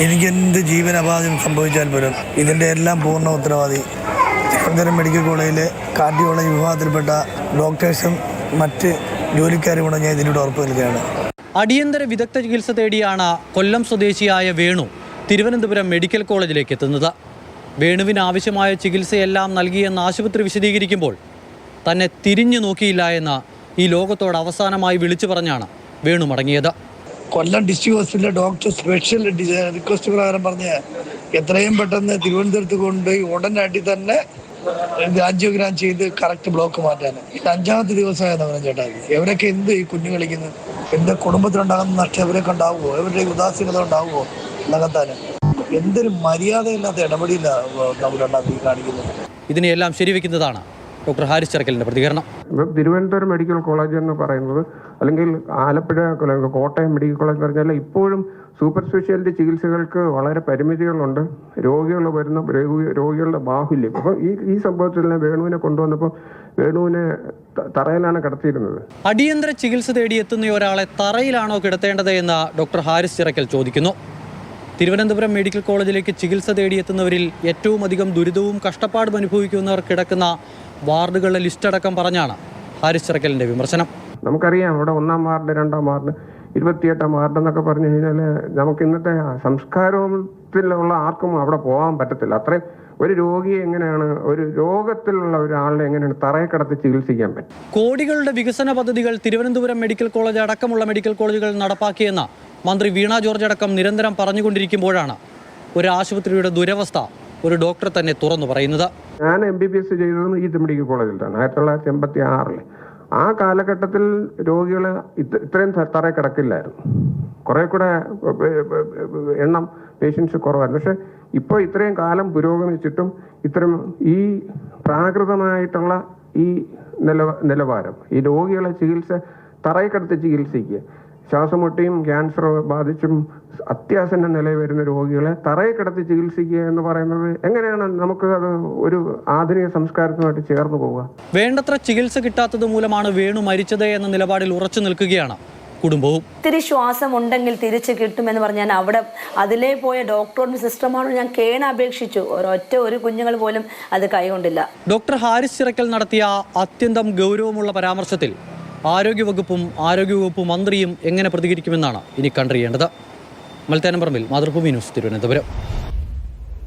എനിക്കെന്ത് ജീവനപായം സംഭവിച്ചാൽ പോലും ഇതിൻ്റെ എല്ലാം പൂർണ്ണ ഉത്തരവാദി തിരുവനന്തപുരം മെഡിക്കൽ കോളേജിലെ കാർഡിയോളജി വിഭാഗത്തിൽപ്പെട്ട ഡോക്ടേഴ്സും മറ്റ് ജോലിക്കാരും കൂടെ ഞാൻ ഇതിലൂടെ ഉറപ്പ് നൽകുകയാണ്. അടിയന്തര വിദഗ്ധ ചികിത്സ തേടിയാണ് കൊല്ലം സ്വദേശിയായ വേണു തിരുവനന്തപുരം മെഡിക്കൽ കോളേജിലേക്ക് എത്തുന്നത്. വേണുവിന് ആവശ്യമായ ചികിത്സയെല്ലാം നൽകിയെന്ന് ആശുപത്രി വിശദീകരിക്കുമ്പോൾ തന്നെ തിരിഞ്ഞു നോക്കിയില്ല എന്ന് ഈ ലോകത്തോട് അവസാനമായി വിളിച്ചു പറഞ്ഞാണ് വേണു മടങ്ങിയത്. കൊല്ലം ഡിസ്ട്രിക്ട് ഹോസ്പിറ്റലിലെ ഡോക്ടർ സ്പെഷ്യൽ റിക്വസ്റ്റ് പ്രകാരം പറഞ്ഞ് എത്രയും പെട്ടെന്ന് തിരുവനന്തപുരത്ത് കൊണ്ടുപോയി ഉടനടി തന്നെ ആൻജിയോഗ്രാം ചെയ്ത് കറക്റ്റ് ബ്ലോക്ക് മാറ്റാൻ. ഇത് 5ാമത്തെ ദിവസമായിരുന്നു അവനെ ചേട്ടാ. എവരൊക്കെ എന്ത് ഈ കുഞ്ഞു കളിക്കുന്നത്? എൻ്റെ കുടുംബത്തിലുണ്ടാകുന്ന നഷ്ടം എവരൊക്കെ ഉണ്ടാവുമോ? എവരുടെ ഉദാസീനത ഉണ്ടാവുമോ നികത്താൻ? എന്തൊരു മര്യാദയില്ലാത്ത ഇടപെടിയില്ല നമ്മുടെ കാണിക്കുന്നത്. ഇതിനെയെല്ലാം ശരിവെക്കുന്നതാണ് ഡോക്ടർ ഹാരിസ് ചിറക്കലിൻ്റെ പ്രതികരണം. തിരുവനന്തപുരം മെഡിക്കൽ കോളേജ് എന്ന് പറയുന്നത്, അല്ലെങ്കിൽ ആലപ്പുഴ കോട്ടയം മെഡിക്കൽ കോളേജ് എന്ന് പറഞ്ഞാൽ ഇപ്പോഴും സൂപ്പർ സ്പെഷ്യാലിറ്റി ചികിത്സകൾക്ക് വളരെ പരിമിതികളുണ്ട്. രോഗികളുടെ ബാഹുല്യം. അപ്പോൾ ഈ സംഭവത്തിൽ വേണുവിനെ കൊണ്ടുവന്നപ്പോൾ വേണുവിനെ തറയിലാണ് കിടത്തിയിരുന്നത്. അടിയന്തര ചികിത്സ തേടിയെത്തുന്ന ഒരാളെ തറയിലാണോ കിടത്തേണ്ടത് എന്ന് ഡോക്ടർ ഹാരിസ് ചിറക്കൽ ചോദിക്കുന്നു. തിരുവനന്തപുരം മെഡിക്കൽ കോളേജിലേക്ക് ചികിത്സ തേടിയെത്തുന്നവരിൽ ഏറ്റവും അധികം ദുരിതവും കഷ്ടപ്പാടും അനുഭവിക്കുന്നവർ കിടക്കുന്ന വാർഡുകളുടെ ലിസ്റ്റ് അടക്കം പറഞ്ഞാണ് ഹാരിസ് ചിറക്കലിൻ്റെ വിമർശനം. നമുക്കറിയാം, അവിടെ 1-ാം വാർഡ്, 2-ാം വാർഡ്, 28-ാം വാർഡ് എന്നൊക്കെ പറഞ്ഞു കഴിഞ്ഞാൽ നമുക്ക് ഇന്നത്തെ സംസ്കാരത്തിലുള്ള ആർക്കും അവിടെ പോകാൻ പറ്റത്തില്ല. അത്രയും ഒരു രോഗിയെ എങ്ങനെയാണ്, ഒരു രോഗത്തിലുള്ള ഒരാളെ എങ്ങനെയാണ് തറയെ കിടത്തി ചികിത്സിക്കാൻ പറ്റും? കോടികളുടെ വികസന പദ്ധതികൾ തിരുവനന്തപുരം മെഡിക്കൽ കോളേജ് അടക്കമുള്ള മെഡിക്കൽ കോളേജുകൾ നടപ്പാക്കിയെന്ന മന്ത്രി വീണ ജോർജ് അടക്കം നിരന്തരം പറഞ്ഞുകൊണ്ടിരിക്കുമ്പോഴാണ് ഒരു ആശുപത്രിയുടെ ദുരവസ്ഥ ഒരു ഡോക്ടർ തന്നെ തുറന്നു പറയുന്നത്. ഞാൻ MBBS ചെയ്തത് ഈ മെഡിക്കൽ കോളേജിലാണ് 1986. ആ കാലഘട്ടത്തിൽ രോഗികൾ ഇത്രയും തറയിൽ കിടക്കില്ലായിരുന്നു. കുറെ കൂടെ എണ്ണം പേഷ്യൻസ് കുറവായിരുന്നു. പക്ഷെ ഇപ്പോൾ ഇത്രയും കാലം പുരോഗമിച്ചിട്ടും ഇത്തരം ഈ പ്രാകൃതമായിട്ടുള്ള ഈ നിലവാരം, ഈ രോഗികളെ തറയിൽ കിടത്തി ചികിത്സിക്കുക, ശ്വാസമുട്ടിയും ക്യാൻസർ ബാധിച്ചും അത്യാസന്ന നിലയിൽ വരുന്ന രോഗികളെ തറയിൽ കിടത്തി ചികിത്സിക്കുക എന്ന് പറയുന്നത് എങ്ങനെയാണ് നമുക്ക് അത് ഒരു ആധുനിക സംസ്കാരത്തുമായിട്ട് ചേർന്ന് പോവുക? വേണ്ടത്ര ചികിത്സ കിട്ടാത്തത് മൂലമാണ് വേണു മരിച്ചത് എന്ന നിലപാടിൽ ഉറച്ചു നിൽക്കുകയാണ് കുടുംബവും. ഇത്തിരി ശ്വാസം ഉണ്ടെങ്കിൽ തിരിച്ചു കിട്ടുമെന്ന് പറഞ്ഞാൽ അവിടെ അതിലേ പോയ ഡോക്ടറുടെ സിസ്റ്റമാണോ ഞാൻ കേണപേക്ഷിച്ചു. ഒരു കുഞ്ഞുങ്ങൾ പോലും അത് കൈകൊണ്ടില്ല. ഡോക്ടർ ഹാരിസ് ചിറക്കൽ നടത്തിയ അത്യന്തം ഗൗരവമുള്ള പരാമർശത്തിൽ ആരോഗ്യവകുപ്പ് മന്ത്രിയും എങ്ങനെ പ്രതികരിക്കുമെന്നാണ് ഇനി കണ്ടറിയേണ്ടത്. മൽത്തേനംപറമ്പിൽ, മാതൃഭൂമി ന്യൂസ്, തിരുവനന്തപുരം.